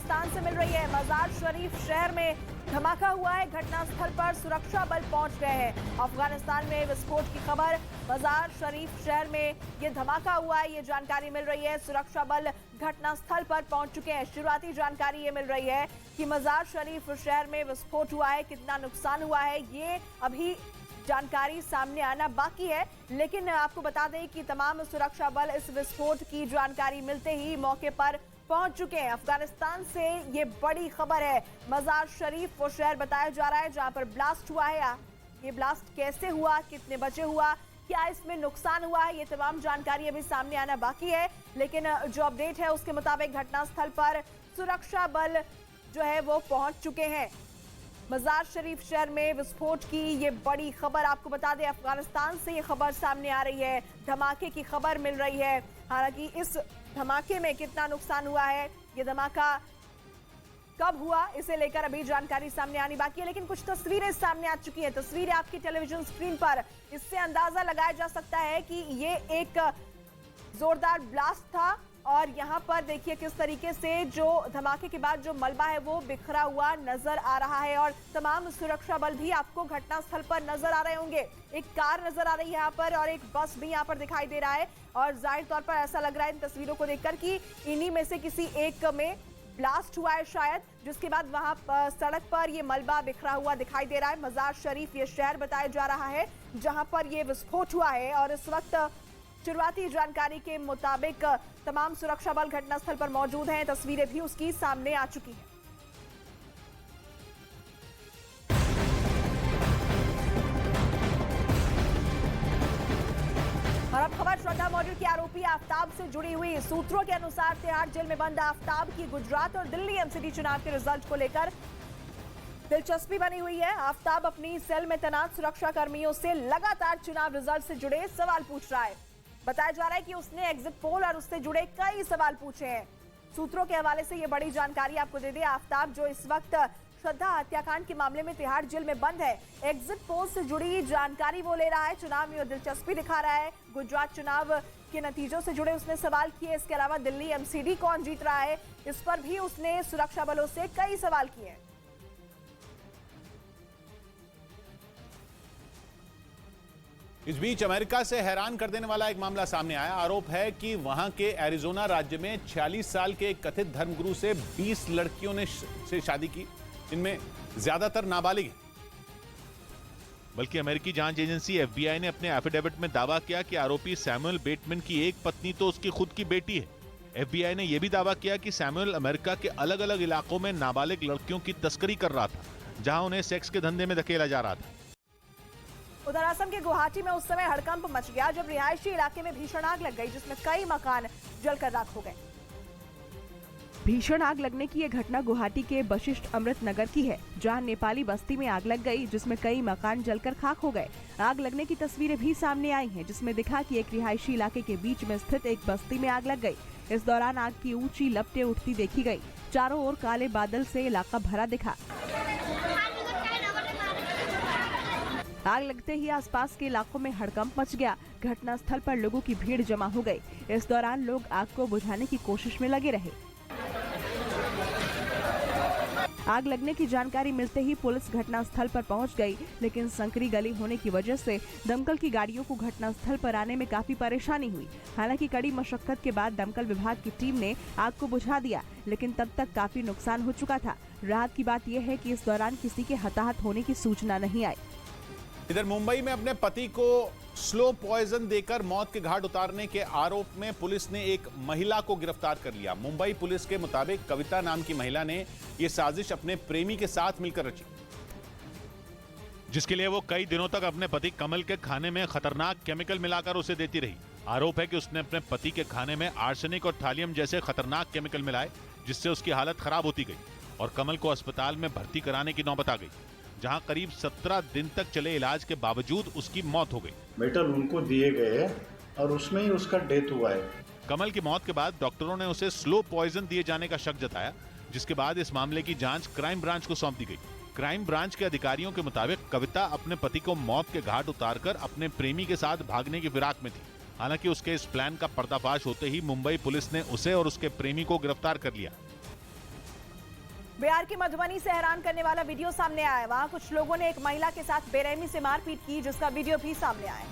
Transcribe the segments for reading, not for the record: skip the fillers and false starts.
अफगानिस्तान से मिल रही है। मजार शरीफ शहर में धमाका हुआ है। घटनास्थल पर सुरक्षा बल पहुंच गए हैं। अफगानिस्तान में विस्फोट की खबर। मजार शरीफ शहर में ये धमाका हुआ है, ये जानकारी मिल रही है। सुरक्षा बल घटनास्थल पर पहुंच चुके हैं। शुरुआती जानकारी ये मिल रही है कि मजार शरीफ शहर में विस्फोट हुआ है। कितना नुकसान हुआ है ये अभी जानकारी सामने आना बाकी है, लेकिन आपको बता दें कि तमाम सुरक्षा बल इस विस्फोट की जानकारी मिलते ही मौके पर पहुंच चुके हैं। अफगानिस्तान से ये बड़ी खबर है। मजार शरीफ वो शहर बताया जा रहा है जहां पर ब्लास्ट हुआ है। ये ब्लास्ट कैसे हुआ, कितने बजे हुआ, क्या इसमें नुकसान हुआ है, ये तमाम जानकारी अभी सामने आना बाकी है। लेकिन जो अपडेट है उसके मुताबिक घटनास्थल पर सुरक्षा बल जो है वो पहुंच चुके हैं। मजार शरीफ शहर में विस्फोट की ये बड़ी खबर, आपको बता दें अफगानिस्तान से ये खबर सामने आ रही है। धमाके की खबर मिल रही है। हालांकि इस धमाके में कितना नुकसान हुआ है, ये धमाका कब हुआ, इसे लेकर अभी जानकारी सामने आनी बाकी है। लेकिन कुछ तस्वीरें सामने आ चुकी हैं। तस्वीरें आपकी टेलीविजन स्क्रीन पर, इससे अंदाजा लगाया जा सकता है कि ये एक जोरदार ब्लास्ट था। और यहाँ पर देखिए किस तरीके से जो धमाके के बाद जो मलबा है वो बिखरा हुआ नजर आ रहा है। और तमाम सुरक्षा बल भी आपको घटनास्थल पर नजर आ रहे होंगे। एक कार नजर आ रही है यहाँ पर और एक बस भी यहाँ पर दिखाई दे रहा है। और जाहिर तौर पर ऐसा लग रहा है इन तस्वीरों को देखकर कि इन्हीं में से किसी एक में ब्लास्ट हुआ है शायद, जिसके बाद वहां सड़क पर ये मलबा बिखरा हुआ दिखाई दे रहा है। मजार शरीफ ये शहर बताया जा रहा है जहां पर ये विस्फोट हुआ है। और इस वक्त शुरुआती जानकारी के मुताबिक तमाम सुरक्षा बल घटनास्थल पर मौजूद हैं। तस्वीरें भी उसकी सामने आ चुकी हैं। और अब खबर श्रद्धा मॉडल के आरोपी आफ्ताब से जुड़ी हुई। सूत्रों के अनुसार तिहाड़ जेल में बंद आफ्ताब की गुजरात और दिल्ली एमसीडी चुनाव के रिजल्ट को लेकर दिलचस्पी बनी हुई है। आफ्ताब अपनी सेल में तैनात सुरक्षा कर्मियों से लगातार चुनाव रिजल्ट से जुड़े सवाल पूछ रहा है। बताया जा रहा है कि उसने एग्जिट पोल और उससे जुड़े कई सवाल पूछे हैं। सूत्रों के हवाले से ये बड़ी जानकारी आपको दे दें। आफ्ताब जो इस वक्त श्रद्धा हत्याकांड के मामले में तिहाड़ जेल में बंद है, एग्जिट पोल से जुड़ी जानकारी वो ले रहा है। चुनाव में दिलचस्पी दिखा रहा है। गुजरात चुनाव के नतीजों से जुड़े उसने सवाल किए। इसके अलावा दिल्ली एमसीडी कौन जीत रहा है, इस पर भी उसने सुरक्षा बलों से कई सवाल किए हैं। इस बीच अमेरिका से हैरान कर देने वाला एक मामला सामने आया। आरोप है कि वहां के एरिजोना राज्य में 46 साल के एक कथित धर्मगुरु से 20 लड़कियों ने से शादी की, जिनमें ज्यादातर नाबालिग हैं। बल्कि अमेरिकी जांच एजेंसी FBI ने अपने एफिडेविट में दावा किया कि आरोपी सैमुअल बेटमैन की एक पत्नी तो उसकी खुद की बेटी है। FBI ने यह भी दावा किया कि सैमुअल अमेरिका के अलग अलग इलाकों में नाबालिग लड़कियों की तस्करी कर रहा था, जहां उन्हें सेक्स के धंधे में धकेला जा रहा था। उधर असम के गुवाहाटी में उस समय हड़कंप मच गया जब रिहायशी इलाके में भीषण आग लग गई, जिसमें कई मकान जलकर राख हो गए। भीषण आग लगने की यह घटना गुवाहाटी के वशिष्ठ अमृत नगर की है, जहां नेपाली बस्ती में आग लग गई, जिसमें कई मकान जलकर खाक हो गए। आग लगने की तस्वीरें भी सामने आई हैं, जिसमें दिखा कि एक रिहायशी इलाके के बीच में स्थित एक बस्ती में आग लग गई। इस दौरान आग की ऊंची लपटें उठती देखी गई। चारों ओर काले बादल से इलाका भरा दिखा। आग लगते ही आसपास के इलाकों में हड़कंप मच गया। घटनास्थल पर लोगों की भीड़ जमा हो गई। इस दौरान लोग आग को बुझाने की कोशिश में लगे रहे। आग लगने की जानकारी मिलते ही पुलिस घटनास्थल पर पहुंच गई, लेकिन संकरी गली होने की वजह से दमकल की गाड़ियों को घटनास्थल पर आने में काफी परेशानी हुई। हालांकि कड़ी मशक्कत के बाद दमकल विभाग की टीम ने आग को बुझा दिया, लेकिन तब तक काफी नुकसान हो चुका था। राहत की बात यह है कि इस दौरान किसी के हताहत होने की सूचना नहीं आई। इधर मुंबई में अपने पति को स्लो पॉइजन देकर मौत के घाट उतारने के आरोप में पुलिस ने एक महिला को गिरफ्तार कर लिया। मुंबई पुलिस के मुताबिक कविता नाम की महिला ने यह साजिश अपने प्रेमी के साथ मिलकर रची, जिसके लिए वो कई दिनों तक अपने पति कमल के खाने में खतरनाक केमिकल मिलाकर उसे देती रही। आरोप है कि उसने अपने पति के खाने में आर्सेनिक और थालियम जैसे खतरनाक केमिकल मिलाए, जिससे उसकी हालत खराब होती गई और कमल को अस्पताल में भर्ती कराने की नौबत आ गई, जहां करीब 17 दिन तक चले इलाज के बावजूद उसकी मौत हो गई। मेटल उनको दिए गए और उसमें ही उसका डेथ हुआ है। कमल की मौत के बाद डॉक्टरों ने उसे स्लो पॉइजन दिए जाने का शक जताया, जिसके बाद इस मामले की जांच क्राइम ब्रांच को सौंप दी गई। क्राइम ब्रांच के अधिकारियों के मुताबिक कविता अपने पति को मौत के घाट उतारकर अपने प्रेमी के साथ भागने की फिराक में थी। हालांकि उसके इस प्लान का पर्दाफाश होते ही मुंबई पुलिस ने उसे और उसके प्रेमी को गिरफ्तार कर लिया। बिहार की मधुबनी से हैरान करने वाला वीडियो सामने आया है। वहां कुछ लोगों ने एक महिला के साथ बेरहमी से मारपीट की, जिसका वीडियो भी सामने आया है,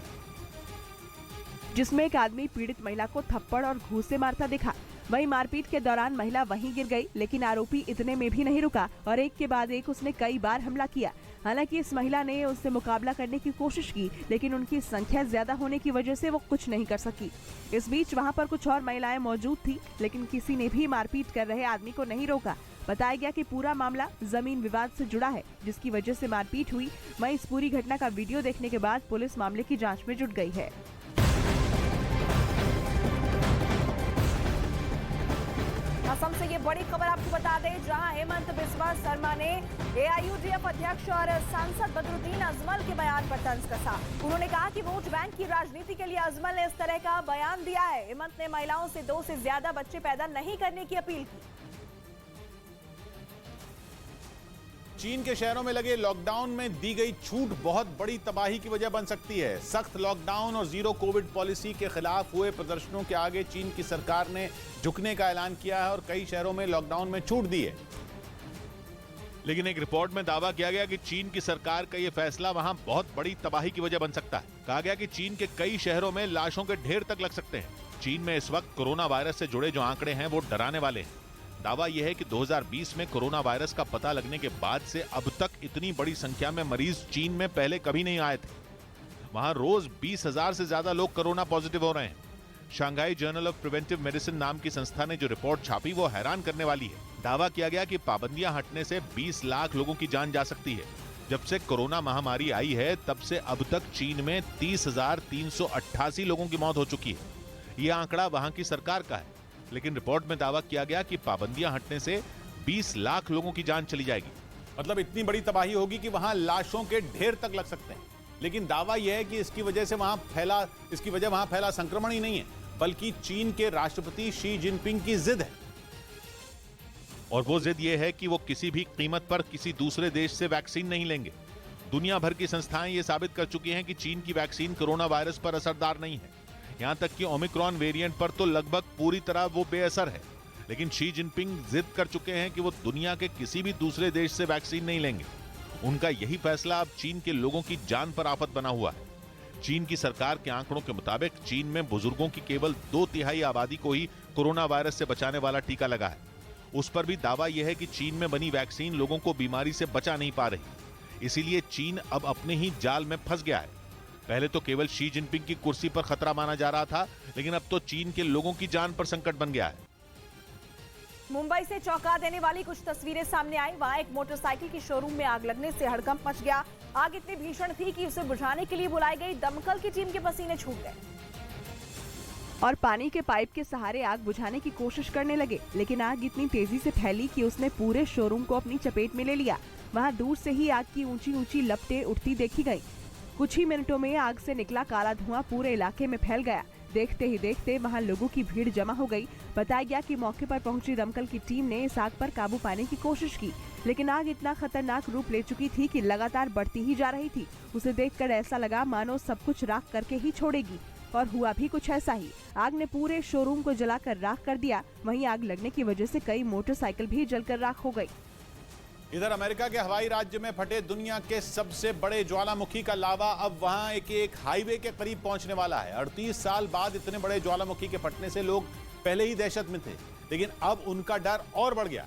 जिसमें एक आदमी पीड़ित महिला को थप्पड़ और घूंस से मारता दिखा। वहीं मारपीट के दौरान महिला वहीं गिर गई, लेकिन आरोपी इतने में भी नहीं रुका और एक के बाद एक उसने कई बार हमला किया। हालांकि इस महिला ने उससे मुकाबला करने की कोशिश की, लेकिन उनकी संख्या ज्यादा होने की वजह से वो कुछ नहीं कर सकी। इस बीच वहां पर कुछ और महिलाएं मौजूद थी, लेकिन किसी ने भी मारपीट कर रहे आदमी को नहीं रोका। बताया गया कि पूरा मामला जमीन विवाद से जुड़ा है, जिसकी वजह से मारपीट हुई। वहीं इस पूरी घटना का वीडियो देखने के बाद पुलिस मामले की जांच में जुट गई है। असम से ये बड़ी खबर आपको बता दें, जहां हेमंत बिस्वा शर्मा ने एआईयूडीएफ अध्यक्ष और सांसद बदरुद्दीन अजमल के बयान पर तंज कसा। उन्होंने कहा कि वोट बैंक की राजनीति के लिए अजमल ने इस तरह का बयान दिया है। हेमंत ने महिलाओं से 2 से ज्यादा बच्चे पैदा नहीं करने की अपील की। चीन के शहरों में लगे लॉकडाउन में दी गई छूट बहुत बड़ी तबाही की वजह बन सकती है। सख्त लॉकडाउन और जीरो कोविड पॉलिसी के खिलाफ हुए प्रदर्शनों के आगे चीन की सरकार ने झुकने का ऐलान किया है और कई शहरों में लॉकडाउन में छूट दी है। लेकिन एक रिपोर्ट में दावा किया गया कि चीन की सरकार का यह फैसला वहां बहुत बड़ी तबाही की वजह बन सकता है। कहा गया कि चीन के कई शहरों में लाशों के ढेर तक लग सकते हैं। चीन में इस वक्त कोरोना वायरस से जुड़े जो आंकड़े हैं वो डराने वाले हैं। दावा यह है कि 2020 में कोरोना वायरस का पता लगने के बाद से अब तक इतनी बड़ी संख्या में मरीज चीन में पहले कभी नहीं आए थे। वहां रोज 20,000 से ज्यादा लोग कोरोना पॉजिटिव हो रहे हैं। Shanghai journal of preventive medicine नाम की संस्था ने जो रिपोर्ट छापी वो हैरान करने वाली है। दावा किया गया कि पाबंदियां हटने से 20 लाख लोगों की जान जा सकती है। जब से कोरोना महामारी आई है तब से अब तक चीन में 30,388 लोगों की मौत हो चुकी है। यह आंकड़ा वहां की सरकार का है, लेकिन रिपोर्ट में दावा किया गया कि पाबंदियां हटने से 20 लाख लोगों की जान चली जाएगी। मतलब इतनी बड़ी तबाही होगी कि वहां लाशों के ढेर तक लग सकते हैं। लेकिन दावा यह है कि इसकी वजह वहां फैला संक्रमण ही नहीं है, बल्कि चीन के राष्ट्रपति शी जिनपिंग की जिद है। और वो जिद ये है कि वो किसी भी कीमत पर किसी दूसरे देश से वैक्सीन नहीं लेंगे। दुनिया भर की संस्थाएं ये साबित कर चुकी हैं कि चीन की वैक्सीन कोरोना वायरस पर असरदार नहीं है। यहां तक कि ओमिक्रॉन वेरिएंट पर तो लगभग पूरी तरह वो बेअसर है। लेकिन शी जिनपिंग जिद कर चुके हैं कि वो दुनिया के किसी भी दूसरे देश से वैक्सीन नहीं लेंगे। उनका यही फैसला अब चीन के लोगों की जान पर आफत बना हुआ है। चीन की सरकार के आंकड़ों के मुताबिक चीन में बुजुर्गों की केवल 2/3 आबादी को ही कोरोना वायरस से बचाने वाला टीका लगा है। उस पर भी दावा यह है कि चीन में बनी वैक्सीन लोगों को बीमारी से बचा नहीं पा रही। इसीलिए चीन अब अपने ही जाल में फंस गया है। पहले तो केवल शी जिनपिंग की कुर्सी पर खतरा माना जा रहा था, लेकिन अब तो चीन के लोगों की जान पर संकट बन गया है। मुंबई से चौंका देने वाली कुछ तस्वीरें सामने आई। वहां एक मोटरसाइकिल की शोरूम में आग लगने से हड़कंप मच गया। आग इतनी भीषण थी कि उसे बुझाने के लिए बुलाई गई दमकल की टीम के पसीने छूट गए और पानी के पाइप के सहारे आग बुझाने की कोशिश करने लगे, लेकिन आग इतनी तेजी से फैली कि उसने पूरे शोरूम को अपनी चपेट में ले लिया। वहां दूर से ही आग की ऊंची ऊंची लपटें उठती देखी गई। कुछ ही मिनटों में आग से निकला काला धुआं पूरे इलाके में फैल गया। देखते ही देखते वहां लोगों की भीड़ जमा हो गई। बताया गया कि मौके पर पहुंची दमकल की टीम ने इस आग पर काबू पाने की कोशिश की, लेकिन आग इतना खतरनाक रूप ले चुकी थी कि लगातार बढ़ती ही जा रही थी। उसे देखकर ऐसा लगा मानो सब कुछ राख करके ही छोड़ेगी, और हुआ भी कुछ ऐसा ही। आग ने पूरे शोरूम को जलाकर राख कर दिया। वहीं आग लगने की वजह से कई मोटरसाइकिल भी जलकर राख हो गई। इधर अमेरिका के हवाई राज्य में फटे दुनिया के सबसे बड़े ज्वालामुखी का लावा अब वहां एक हाईवे के करीब पहुंचने वाला है। 38 साल बाद इतने बड़े ज्वालामुखी के फटने से लोग पहले ही दहशत में थे, लेकिन अब उनका डर और बढ़ गया,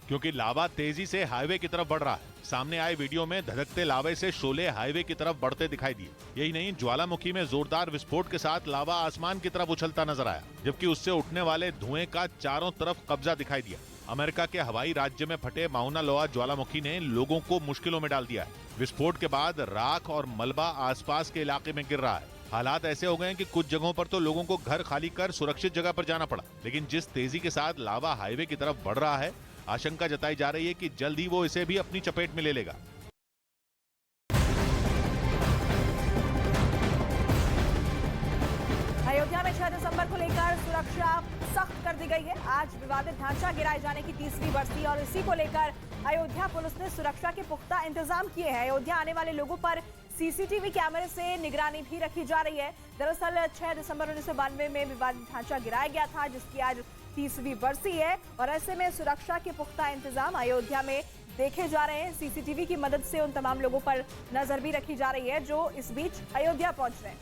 क्योंकि लावा तेजी से हाईवे की तरफ बढ़ रहा है। सामने आए वीडियो में धधकते लावे से शोले हाईवे की तरफ बढ़ते दिखाई दिए। यही नहीं, ज्वालामुखी में जोरदार विस्फोट के साथ लावा आसमान की तरफ उछलता नजर आया, जबकि उससे उठने वाले धुएं का चारों तरफ कब्जा दिखाई दिया। अमेरिका के हवाई राज्य में फटे माउना लोआ ज्वालामुखी ने लोगों को मुश्किलों में डाल दिया है। विस्फोट के बाद राख और मलबा आसपास के इलाके में गिर रहा है। हालात ऐसे हो गए हैं कि कुछ जगहों पर तो लोगों को घर खाली कर सुरक्षित जगह पर जाना पड़ा। लेकिन जिस तेजी के साथ लावा हाईवे की तरफ बढ़ रहा है, आशंका जताई जा रही है कि जल्द ही वो इसे भी अपनी चपेट में ले लेगा। अयोध्या में 6 दिसंबर को लेकर सुरक्षा सख्त कर दी गई है। आज विवादित ढांचा गिराए जाने की 3री बरसी और इसी को लेकर अयोध्या पुलिस ने सुरक्षा के पुख्ता इंतजाम किए हैं। अयोध्या आने वाले लोगों पर सीसीटीवी कैमरे से निगरानी भी रखी जा रही है। दरअसल 6 दिसंबर 1992 में विवादित ढांचा गिराया गया था, जिसकी आज 30वीं बरसी है और ऐसे में सुरक्षा के पुख्ता इंतजाम अयोध्या में देखे जा रहे हैं। सीसीटीवी की मदद से उन तमाम लोगों पर नजर भी रखी जा रही है जो इस बीच अयोध्या पहुंच रहे हैं।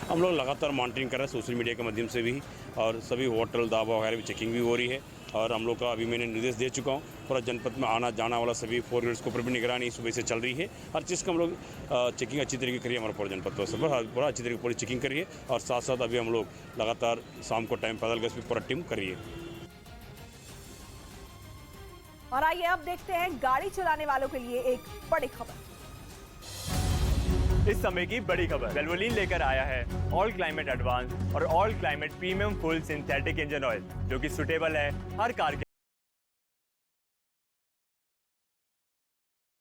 हम लोग लगातार मॉनिटरिंग कर रहे हैं सोशल मीडिया के माध्यम से भी, और सभी होटल ढाबा वगैरह भी चेकिंग भी हो रही है। और हम लोग का अभी मैंने निर्देश दे चुका हूँ, पूरा जनपद में आना जाना वाला सभी 4 व्हीलर्स को ऊपर भी निगरानी सुबह से चल रही है। हर चीज़ का हम लोग चेकिंग अच्छी तरीके करिए, हमारा पूरा जनपद तो सब पूरा अच्छी तरीके पूरी चेकिंग करिए। और साथ साथ अभी हम लोग लगातार शाम को टाइम पैदल गश्त भी पूरा टीम करिए। और आइए अब देखते हैं गाड़ी चलाने वालों के लिए एक बड़ी खबर। इस समय की बड़ी खबर वेल्वोलिन लेकर आया है ऑल क्लाइमेट एडवांस और all climate premium full synthetic engine oil, जो कि सुटेबल है हर कार